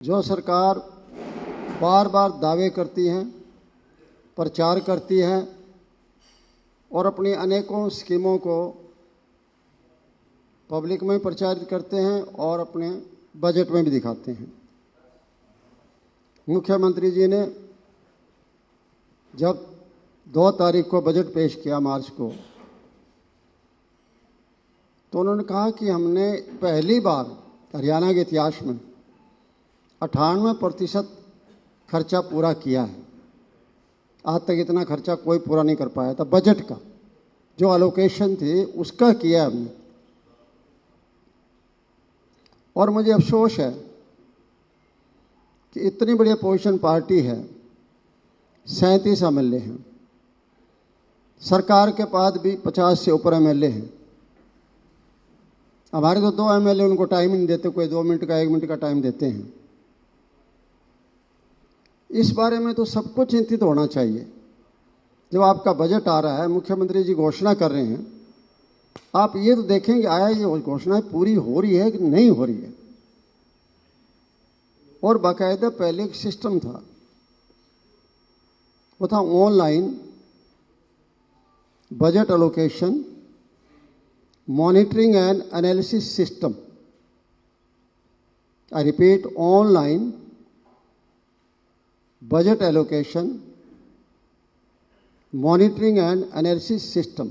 जो सरकार बार बार दावे करती हैं, प्रचार करती हैं और अपनी अनेकों स्कीमों को पब्लिक में प्रचारित करते हैं और अपने बजट में भी दिखाते हैं। मुख्यमंत्री जी ने जब 2 तारीख को बजट पेश किया मार्च को, तो उन्होंने कहा कि हमने पहली बार हरियाणा के इतिहास में 98% खर्चा पूरा किया है। आज तक इतना खर्चा कोई पूरा नहीं कर पाया था। बजट का जो एलोकेशन थी उसका किया हमने। और मुझे अफसोस है कि इतनी बड़ी अपोजिशन पार्टी है, 37 एमएलए हैं, सरकार के पास भी 50 से ऊपर एमएलए हैं। हमारे तो 2 एमएलए उनको टाइम नहीं देते, कोई 2 मिनट का 1 मिनट का टाइम देते हैं। इस बारे में तो सबको चिंतित होना चाहिए। जब आपका बजट आ रहा है, मुख्यमंत्री जी घोषणा कर रहे हैं, आप ये तो देखेंगे आया ये घोषणा पूरी हो रही है कि नहीं हो रही है। और बाकायदा पहले एक सिस्टम था, वो था online budget allocation monitoring and analysis system. I repeat, online budget allocation monitoring and analysis system.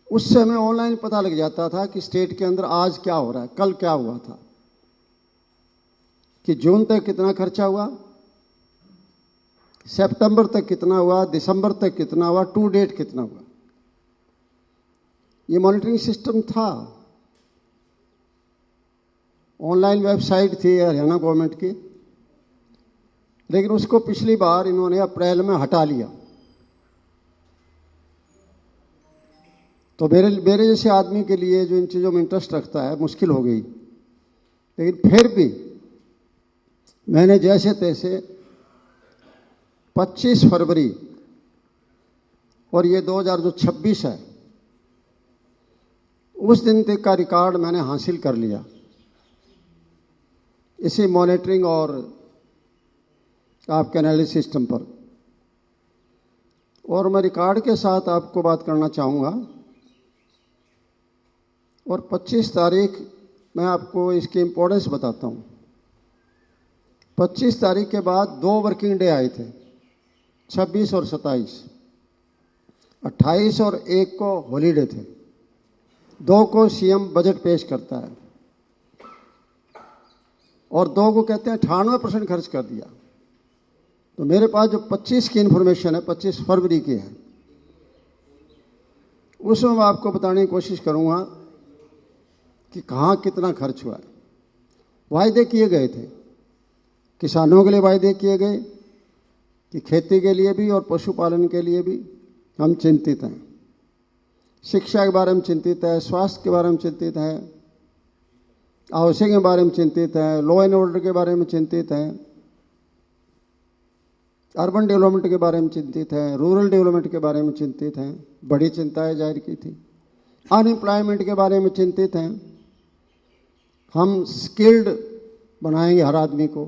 उससे हमें ऑनलाइन पता लग जाता था कि स्टेट के अंदर आज क्या हो रहा है, कल क्या हुआ था, कि जून तक कितना खर्चा हुआ, सितंबर तक कितना हुआ, दिसंबर तक कितना हुआ, टू डेट कितना हुआ। ये मॉनिटरिंग सिस्टम था। ऑनलाइन वेबसाइट थी हरियाणा गवर्नमेंट की, लेकिन उसको पिछली बार इन्होंने अप्रैल में हटा लिया। तो मेरे जैसे आदमी के लिए जो इन चीज़ों में इंटरेस्ट रखता है, मुश्किल हो गई। लेकिन फिर भी मैंने जैसे तैसे 25 फरवरी और ये 2026 है, उस दिन तक का रिकॉर्ड मैंने हासिल कर लिया इसी मॉनिटरिंग और आपके एनालिसिस सिस्टम पर। और मैं रिकॉर्ड के साथ आपको बात करना चाहूँगा। और 25 तारीख मैं आपको इसकी इम्पोर्टेंस बताता हूँ। 25 तारीख के बाद 2 वर्किंग डे आए थे, 26 और 27। 28 और 1 को हॉलीडे थे। 2 को सीएम बजट पेश करता है और 2 को कहते हैं 98% खर्च कर दिया। तो मेरे पास जो 25 की इन्फॉर्मेशन है, 25 फरवरी की है, उसमें मैं आपको बताने की कोशिश करूंगा कि कहाँ कितना खर्च हुआ है। वायदे किए गए थे, किसानों के लिए वायदे किए गए कि खेती के लिए भी और पशुपालन के लिए भी हम चिंतित हैं। शिक्षा के बारे में चिंतित है, स्वास्थ्य के बारे में चिंतित है, हाउसिंग के बारे में चिंतित है, लॉ एंड ऑर्डर के बारे में चिंतित है, अर्बन डेवलपमेंट के बारे में चिंतित है, रूरल डेवलपमेंट के बारे में चिंतित हैं। बड़ी चिंताएं जाहिर की थी। अनएम्प्लॉयमेंट के बारे में चिंतित हैं। हम स्किल्ड बनाएंगे हर आदमी को,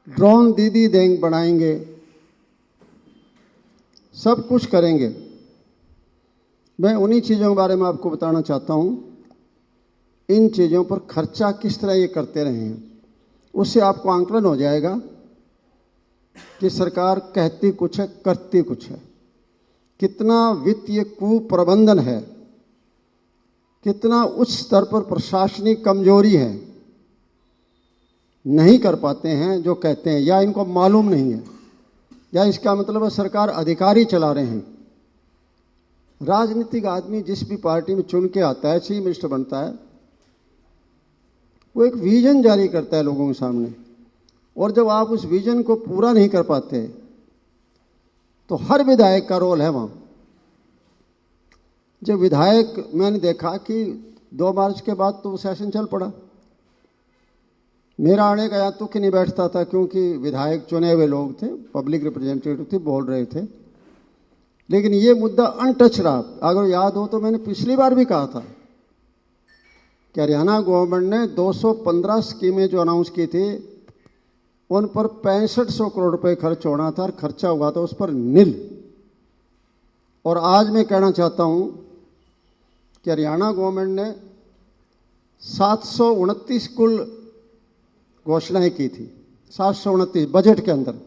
ड्रोन दीदी देंगे बनाएंगे, सब कुछ करेंगे। मैं उन्हीं चीज़ों के बारे में आपको बताना चाहता हूँ। इन चीज़ों पर खर्चा किस तरह ये करते रहे हैं, उससे आपको आंकलन हो जाएगा कि सरकार कहती कुछ है, करती कुछ है। कितना वित्तीय कुप्रबंधन है, कितना उच्च स्तर पर प्रशासनिक कमजोरी है। नहीं कर पाते हैं जो कहते हैं, या इनको मालूम नहीं है, या इसका मतलब है सरकार अधिकारी चला रहे हैं। राजनीतिक आदमी जिस भी पार्टी में चुन के आता है, चीफ मिनिस्टर बनता है, वो एक विजन जारी करता है लोगों के सामने। और जब आप उस विजन को पूरा नहीं कर पाते तो हर विधायक का रोल है वहाँ। जब विधायक, मैंने देखा कि 2 मार्च के बाद तो सेशन चल पड़ा। मेरा आने का यहाँ तुक नहीं बैठता था, क्योंकि विधायक चुने हुए लोग थे, पब्लिक रिप्रेजेंटेटिव थे, बोल रहे थे। लेकिन ये मुद्दा अनटच रहा। अगर याद हो तो मैंने पिछली बार भी कहा था कि हरियाणा गवर्नमेंट ने 215 स्कीमें जो अनाउंस की थी उन पर 6500 करोड़ रुपए खर्च होना था और खर्चा हुआ था उस पर नील। और आज मैं कहना चाहता हूं कि हरियाणा गवर्नमेंट ने 729 कुल घोषणाएं की थी। 729 बजट के अंदर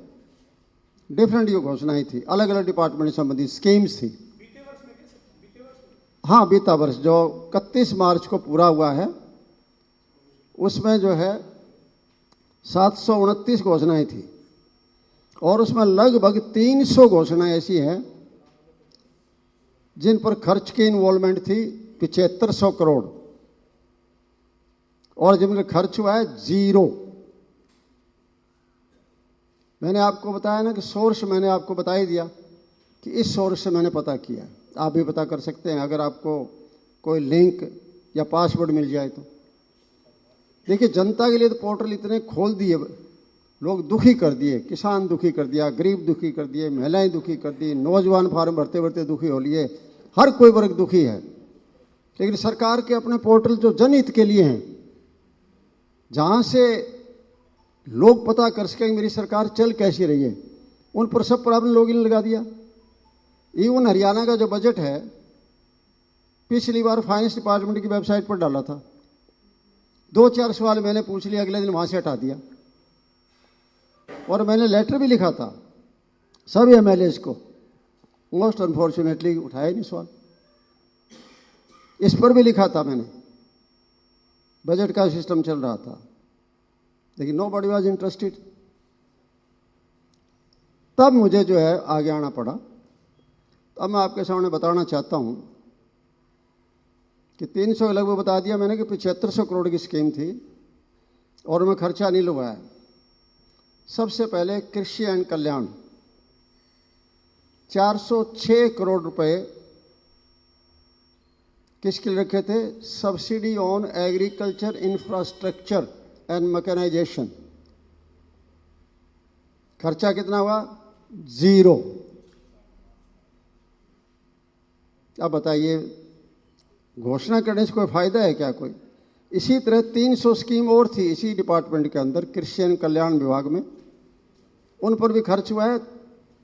डिफरेंट ये घोषणाएं थी, अलग अलग डिपार्टमेंट संबंधी स्कीम्स थी। हाँ, बीता वर्ष जो 31 मार्च को पूरा हुआ है उसमें जो है 729 घोषणाएं थी और उसमें लगभग 300 घोषणाएं ऐसी हैं जिन पर खर्च की इन्वॉल्वमेंट थी 7500 करोड़ और जिनका खर्च हुआ है 0। मैंने आपको बताया ना कि सोर्स मैंने आपको बता ही दिया कि इस सोर्स से मैंने पता किया। आप भी पता कर सकते हैं अगर आपको कोई लिंक या पासवर्ड मिल जाए तो। देखिए, जनता के लिए तो पोर्टल इतने खोल दिए, लोग दुखी कर दिए, किसान दुखी कर दिया, गरीब दुखी कर दिए, महिलाएं दुखी कर दी, नौजवान फार्म भरते भरते दुखी हो लिए, हर कोई वर्ग दुखी है। लेकिन सरकार के अपने पोर्टल जो जनहित के लिए हैं, जहां से लोग पता कर सकें मेरी सरकार चल कैसी रही है, उन पर सब पर आपने लोग लगा दिया। इवन हरियाणा का जो बजट है पिछली बार फाइनेंस डिपार्टमेंट की वेबसाइट पर डाला था, 2-4 सवाल मैंने पूछ लिया, अगले दिन वहां से हटा दिया। और मैंने लेटर भी लिखा था सभी एमएलएज को, मोस्ट अनफॉर्चुनेटली उठाया नहीं सवाल। इस पर भी लिखा था मैंने, बजट का सिस्टम चल रहा था, लेकिन नोबडी वाज इंटरेस्टेड। तब मुझे जो है आगे आना पड़ा। अब मैं आपके सामने बताना चाहता हूं कि 300 लगभग बता दिया मैंने कि 7500 करोड़ की स्कीम थी और मैं खर्चा नहीं लगवाया। सबसे पहले कृषि एंड कल्याण 406 करोड़ रुपए किसके लिए रखे थे? Subsidy on agriculture infrastructure and mechanisation. खर्चा कितना हुआ? 0। अब बताइए, घोषणा करने से कोई फायदा है क्या कोई? इसी तरह 300 स्कीम और थी इसी डिपार्टमेंट के अंदर, कृषि एवं कल्याण विभाग में, उन पर भी खर्च हुआ है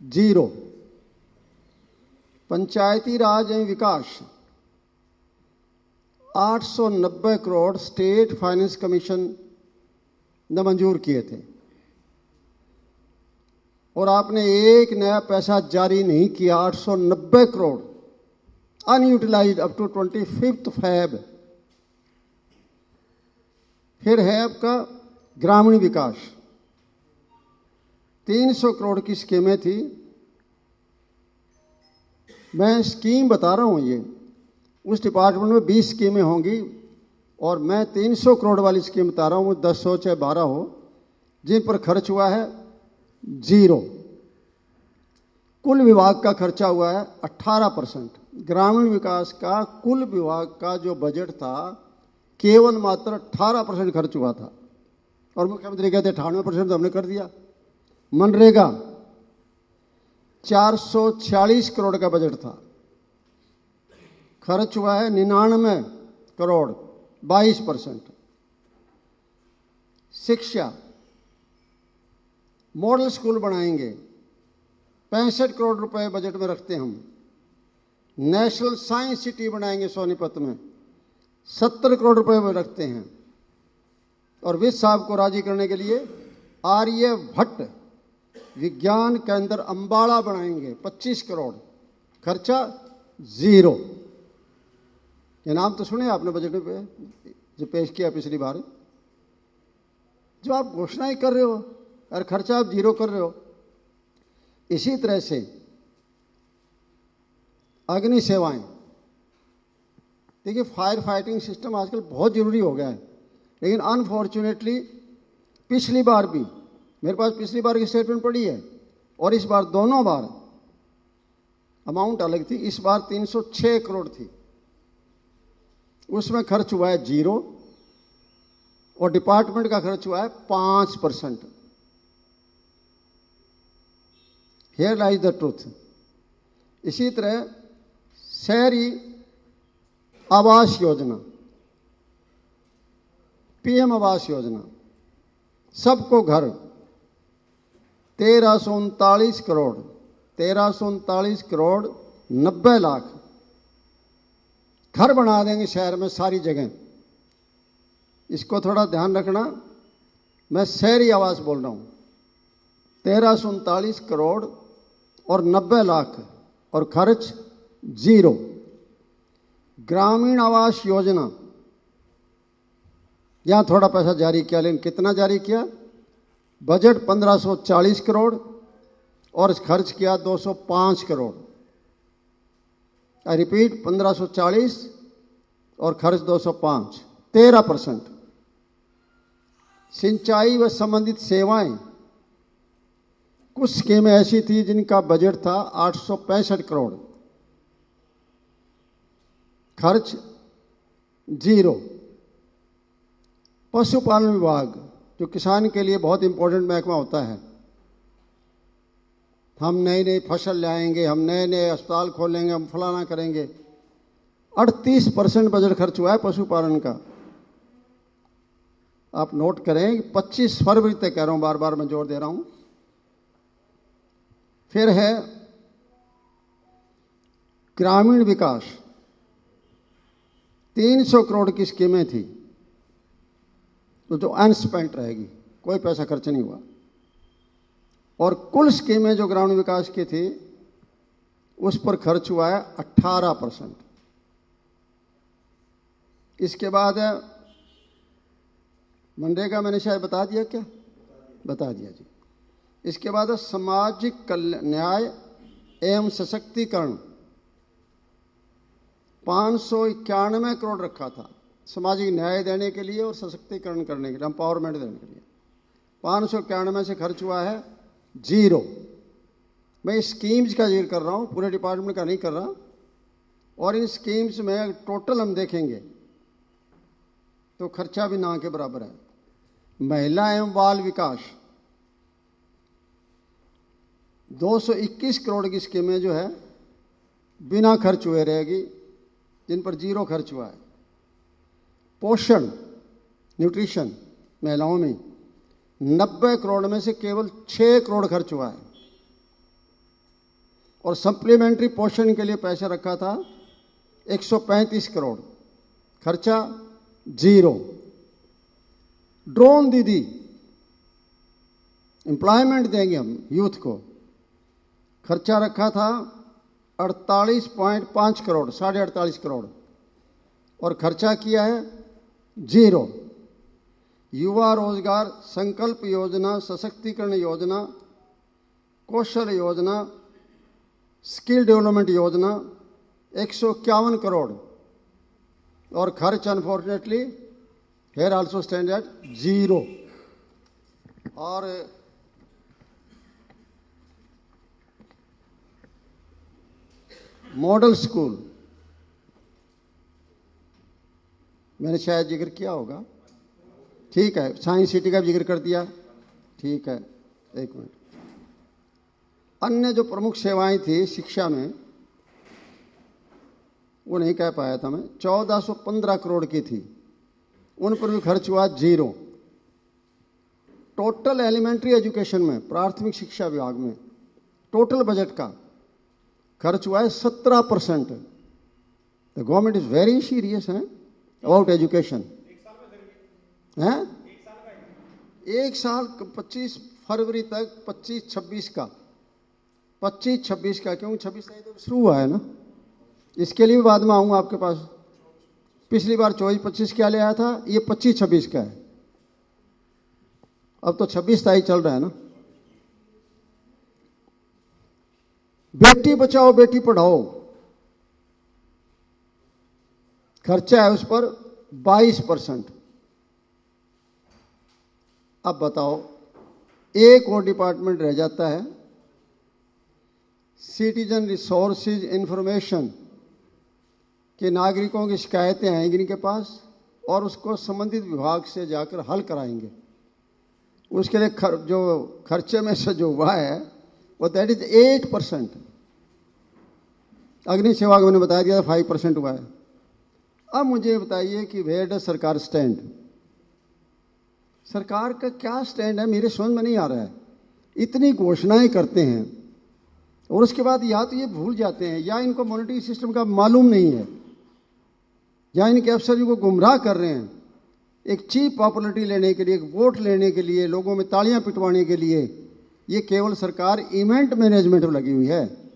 0। पंचायती राज एवं विकास 890 करोड़ स्टेट फाइनेंस कमीशन ने मंजूर किए थे और आपने एक नया पैसा जारी नहीं किया। 890 crore unutilised up to 25 Feb. फिर है आपका ग्रामीण विकास, 300 करोड़ की स्कीमें थी। मैं स्कीम बता रहा हूं, ये उस डिपार्टमेंट में 20 स्कीमें होंगी और मैं 300 करोड़ वाली स्कीम बता रहा हूं, वो 10 हो चाहे 12 हो, जिन पर खर्च हुआ है 0। कुल विभाग का खर्चा हुआ है 18%। ग्रामीण विकास का कुल विभाग का जो बजट था केवल मात्र 18% खर्च हुआ था और मुख्यमंत्री कहते 98% तो हमने कर दिया। मनरेगा 446 करोड़ का बजट था, खर्च हुआ है 99 करोड़, 22%। शिक्षा, मॉडल स्कूल बनाएंगे, 65 करोड़ रुपए बजट में रखते हैं हम। नेशनल साइंस सिटी बनाएंगे सोनीपत में, 70 करोड़ रुपए में रखते हैं। और वित्त साहब को राजी करने के लिए आर्यभट्ट विज्ञान केंद्र अंबाला बनाएंगे, 25 करोड़, खर्चा 0। ये नाम तो सुने आपने बजट में जो पेश किया पिछली बार। जो आप घोषणाएं कर रहे हो और खर्चा आप 0 कर रहे हो। इसी तरह से अग्नि सेवाएं, देखिए फायर फाइटिंग सिस्टम आजकल बहुत जरूरी हो गया है, लेकिन अनफॉर्चुनेटली पिछली बार भी मेरे पास पिछली बार की स्टेटमेंट पड़ी है और इस बार दोनों बार अमाउंट अलग थी। इस बार 306 करोड़ थी, उसमें खर्च हुआ है 0 और डिपार्टमेंट का खर्च हुआ है 5%। Here lies the truth. इसी तरह शहरी आवास योजना पीएम आवास योजना, सबको घर, 1339 करोड़, 1339 करोड़ 90 लाख घर बना देंगे शहर में सारी जगह। इसको थोड़ा ध्यान रखना, मैं शहरी आवास बोल रहा हूँ। 1339 करोड़ और 90 लाख और खर्च 0। ग्रामीण आवास योजना, यहाँ थोड़ा पैसा जारी किया, लेकिन कितना जारी किया? बजट 1540 करोड़ और खर्च किया 205 करोड़। आई रिपीट, 1540 और खर्च 205, 13%। सिंचाई व संबंधित सेवाएं, कुछ स्कीमें ऐसी थी जिनका बजट था 865 करोड़, खर्च 0। पशुपालन विभाग, जो किसान के लिए बहुत इंपॉर्टेंट महकमा होता है, हम नई नई फसल लाएंगे, हम नए नए अस्पताल खोलेंगे, हम फलाना करेंगे। 38% बजट खर्च हुआ है पशुपालन का। आप नोट करें, 25 फरवरी तक कह रहा हूं, बार बार मैं जोर दे रहा हूं। फिर है ग्रामीण विकास, 300 करोड़ की स्कीमें थी, तो जो अनस्पेंट रहेगी, कोई पैसा खर्च नहीं हुआ। और कुल स्कीमें जो ग्रामीण विकास की थी उस पर खर्च हुआ है 18%। इसके बाद है मनरेगा, मैंने शायद बता दिया, क्या बता दिया जी। इसके बाद है सामाजिक न्याय एवं सशक्तिकरण, 591 करोड़ रखा था सामाजिक न्याय देने के लिए और सशक्तिकरण करने के लिए, एम्पावरमेंट देने के लिए। 591 से खर्च हुआ है 0। मैं स्कीम्स का जिक्र कर रहा हूँ, पूरे डिपार्टमेंट का नहीं कर रहा। और इन स्कीम्स में टोटल हम देखेंगे तो खर्चा भी ना के बराबर है। महिला एवं बाल विकास, 221 करोड़ की स्कीमें जो है बिना खर्च हुए रहेगी, जिन पर 0 खर्च हुआ है। पोषण, न्यूट्रिशन महिलाओं में 90 करोड़ में से केवल 6 करोड़ खर्च हुआ है। और सप्लीमेंट्री पोषण के लिए पैसा रखा था 135 करोड़, खर्चा 0। ड्रोन दीदी, एम्प्लॉयमेंट देंगे हम यूथ को, खर्चा रखा था 48.5 करोड़, 48.5 करोड़, और खर्चा किया है 0। युवा रोजगार संकल्प योजना, सशक्तिकरण योजना, कौशल योजना, स्किल डेवलपमेंट योजना 151 करोड़, और खर्च unfortunately here also stand at 0। और मॉडल स्कूल मैंने शायद जिक्र किया होगा, ठीक है। साइंस सिटी का भी जिक्र कर दिया, ठीक है। एक मिनट, अन्य जो प्रमुख सेवाएं थी शिक्षा में वो नहीं कह पाया था मैं, 1415 करोड़ की थी, उन पर भी खर्च हुआ 0। टोटल एलिमेंट्री एजुकेशन में, प्राथमिक शिक्षा विभाग में टोटल बजट का खर्च हुआ है 17%। The government is very serious है अबाउट एजुकेशन। हैं? एक साल 25 फरवरी तक 25-26 का, 25-26 का, क्योंकि 26 तारीख तो शुरू हुआ है ना, इसके लिए भी बाद में आऊँगा आपके पास। पिछली बार 24-25 क्या ले आया था, ये 25-26 का है। अब तो 26 तारीख चल रहा है ना। बेटी बचाओ बेटी पढ़ाओ, खर्चा है उस पर 22%। अब बताओ, एक और डिपार्टमेंट रह जाता है, सिटीजन रिसोर्सेज इंफॉर्मेशन, कि नागरिकों की शिकायतें आएंगी इनके पास और उसको संबंधित विभाग से जाकर हल कराएंगे। उसके लिए जो खर्चे में से जो हुआ है वो दैट इज 8%। अग्नि सेवा को मैंने बता दिया था 5% हुआ है। अब मुझे बताइए कि वेयर डज सरकार स्टैंड। सरकार का क्या स्टैंड है मेरे समझ में नहीं आ रहा है। इतनी घोषणाएं करते हैं और उसके बाद या तो ये भूल जाते हैं या इनको मॉनेटरी सिस्टम का मालूम नहीं है या इनके अफसर को गुमराह कर रहे हैं। एक चीप पॉपुलरिटी लेने के लिए, एक वोट लेने के लिए, लोगों में तालियां पिटवाने के लिए ये केवल सरकार इवेंट मैनेजमेंट में लगी हुई है।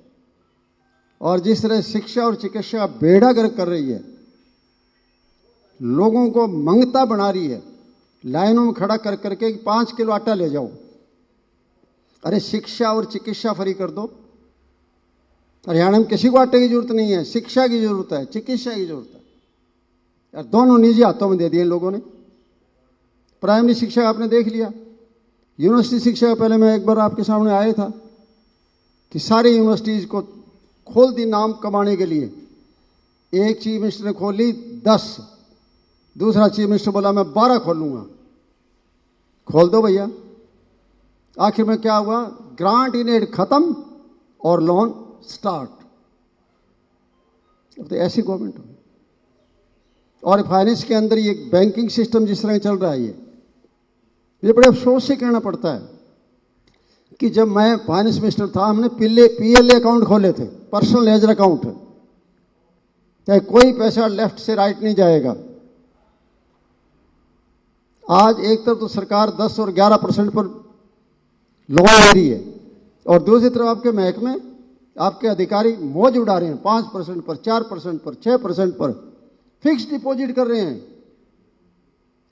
और जिस तरह शिक्षा और चिकित्सा बेड़ा गर्क कर रही है, लोगों को मंगता बना रही है, लाइनों में खड़ा कर करके 5 किलो आटा ले जाओ। अरे शिक्षा और चिकित्सा फ्री कर दो। हरियाणा में किसी को आटे की जरूरत नहीं है, शिक्षा की जरूरत है, चिकित्सा की जरूरत है। यार दोनों निजी हाथों में दे दिए लोगों ने। प्राइमरी शिक्षा आपने देख लिया, यूनिवर्सिटी शिक्षा पहले मैं एक बार आपके सामने आया था कि सारी यूनिवर्सिटीज़ को खोल दी नाम कमाने के लिए। एक चीफ मिनिस्टर ने खोली 10, दूसरा चीफ मिनिस्टर बोला मैं 12 खोलूंगा। खोल दो भैया। आखिर में क्या हुआ? ग्रांट इन एड खत्म और लोन स्टार्ट। अब तो ऐसी गवर्नमेंट हो। और फाइनेंस के अंदर ये बैंकिंग सिस्टम जिस तरह चल रहा है, ये बड़े अफसोस से कहना पड़ता है कि जब मैं फाइनेंस मिनिस्टर था, हमने पीएलए अकाउंट खोले थे, पर्सनल लेजर अकाउंट। चाहे कोई पैसा लेफ्ट से राइट नहीं जाएगा। आज एक तरफ तो सरकार 10 और 11% पर लोन ले रही है और दूसरी तरफ आपके महकमे, आपके अधिकारी मौज उड़ा रहे हैं 5% पर, 4% पर, 6% पर फिक्स डिपॉजिट कर रहे हैं।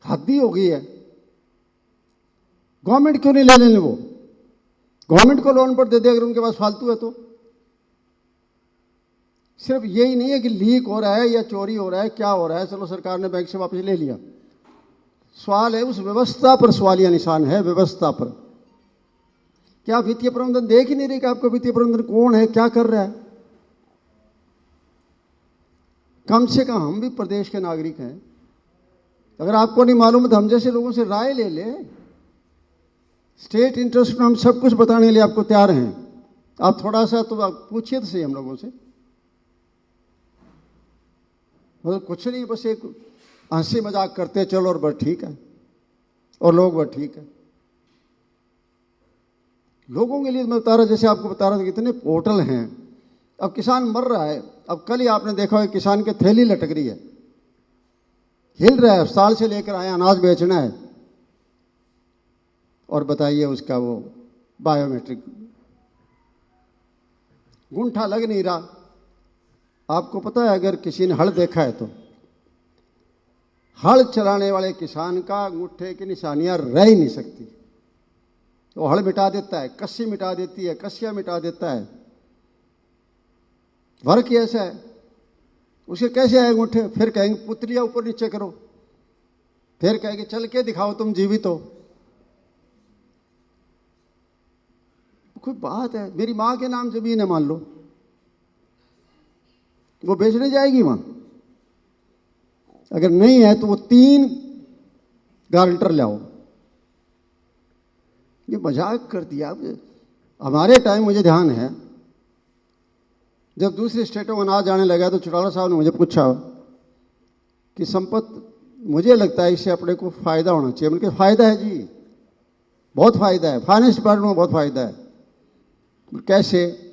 हद ही हो गई है। गवर्नमेंट क्यों नहीं ले लेने? वो गवर्नमेंट को लोन पर दे दे अगर उनके पास फालतू है तो। सिर्फ यही नहीं है कि लीक हो रहा है या चोरी हो रहा है, क्या हो रहा है, चलो सरकार ने बैंक से वापस ले लिया। सवाल है उस व्यवस्था पर, सवालिया निशान है व्यवस्था पर। क्या वित्तीय प्रबंधन देख ही नहीं रही कि आपको वित्तीय प्रबंधन कौन है, क्या कर रहा है? कम से कम हम भी प्रदेश के नागरिक हैं। अगर आपको नहीं मालूम है तो हम जैसे लोगों से राय ले ले। स्टेट इंटरेस्ट में हम सब कुछ बताने के लिए आपको तैयार हैं। आप थोड़ा सा तो आप पूछिए तो सही हम लोगों से। मतलब कुछ नहीं, बस एक हंसी मजाक करते चलो और बस ठीक है, और लोग बस ठीक है। लोगों के लिए मैं बता रहा, जैसे आपको बता रहा था कितने पोर्टल हैं। अब किसान मर रहा है। अब कल ही आपने देखा होगा किसान के थैली लटक रही है, हिल रहा है, साल से लेकर आए अनाज बेचना है और बताइए उसका वो बायोमेट्रिक गुंठा लग नहीं रहा। आपको पता है अगर किसी ने हल देखा है तो हल चलाने वाले किसान का अंगूठे की निशानियां रह ही नहीं सकती। वो हल मिटा देता है, कस्सी मिटा देती है, कस्सिया मिटा देता है। वर्क ऐसा है, उसे कैसे आए अंगूठे? फिर कहेंगे पुतलियां ऊपर नीचे करो, फिर कहेंगे चल के दिखाओ तुम जीवित हो। कोई बात है? मेरी मां के नाम जमीन है मान लो, वो बेचने जाएगी वहां? अगर नहीं है तो वो 3 गारंटर लाओ। ये मजाक कर दिया। हमारे टाइम मुझे ध्यान है जब दूसरे स्टेटों में अनाज आने लगा तो चौटाला साहब ने मुझे पूछा कि संपत्ति मुझे लगता है इससे अपने को फायदा होना चाहिए। उनके फायदा है जी, बहुत फायदा है, फाइनेंस डिपार्टमेंट में बहुत फायदा है। कैसे?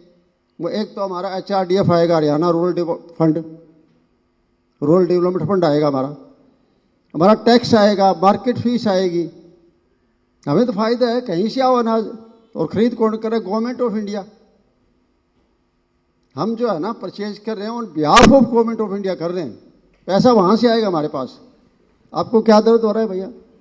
वो एक तो हमारा HRDF आएगा, हरियाणा रूरल डेवलपमेंट फंड आएगा, हमारा टैक्स आएगा, मार्केट फीस आएगी। हमें तो फायदा है। कहीं से आओ अनाज और खरीद कौन करे? Government of India. हम जो है ना परचेज कर रहे हैं on behalf of government of India कर रहे हैं। पैसा वहां से आएगा हमारे पास। आपको क्या दर्द हो रहा है भैया?